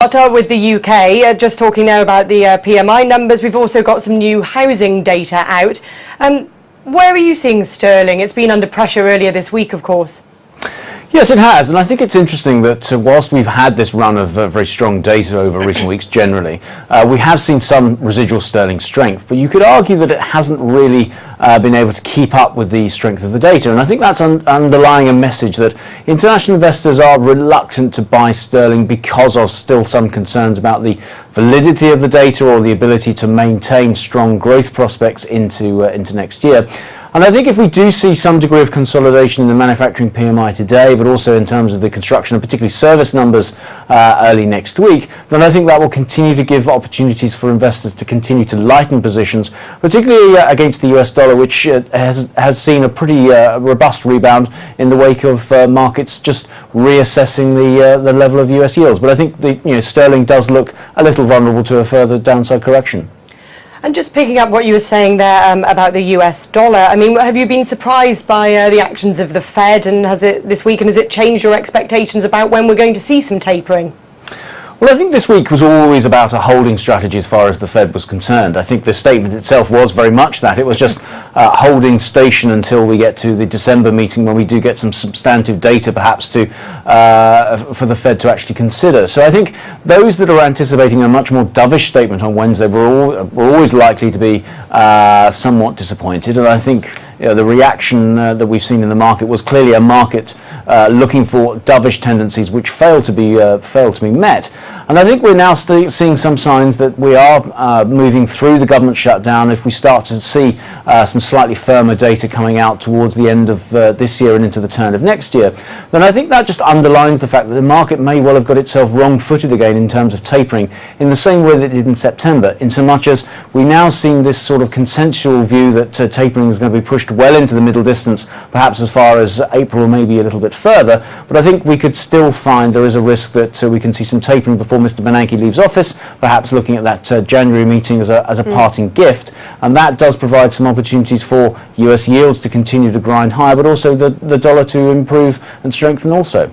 Start with the UK, just talking now about the PMI numbers. We've also got some new housing data out. Where are you seeing sterling? It's been under pressure earlier this week, of course. Yes, it has, and I think it's interesting that whilst we've had this run of very strong data over recent weeks generally, we have seen some residual sterling strength, but you could argue that it hasn't really been able to keep up with the strength of the data, and I think that's underlying a message that international investors are reluctant to buy sterling because of still some concerns about the validity of the data or the ability to maintain strong growth prospects into next year. And I think if we do see some degree of consolidation in the manufacturing PMI today, but also in terms of the construction and particularly service numbers early next week, then I think that will continue to give opportunities for investors to continue to lighten positions, particularly against the US dollar, which has seen a pretty robust rebound in the wake of markets just reassessing the level of US yields. But I think sterling does look a little vulnerable to a further downside correction. And just picking up what you were saying there about the US dollar, I mean, have you been surprised by the actions of the Fed and this week, and has it changed your expectations about when we're going to see some tapering? Well, I think this week was always about a holding strategy as far as the Fed was concerned. I think the statement itself was very much that. It was just holding station until we get to the December meeting, when we do get some substantive data perhaps for the Fed to actually consider. So I think those that are anticipating a much more dovish statement on Wednesday were always likely to be somewhat disappointed. And I think the reaction that we've seen in the market was clearly a market looking for dovish tendencies which failed to be met. And I think we're now seeing some signs that we are moving through the government shutdown. If we start to see some slightly firmer data coming out towards the end of this year and into the turn of next year, then I think that just underlines the fact that the market may well have got itself wrong-footed again in terms of tapering, in the same way that it did in September, in so much as we now see this sort of consensual view that tapering is going to be pushed well into the middle distance, perhaps as far as April or maybe a little bit further. But I think we could still find there is a risk that we can see some tapering before Mr. Bernanke leaves office, perhaps looking at that January meeting as a parting gift. And that does provide some opportunities for US yields to continue to grind higher, but also the dollar to improve and strengthen also.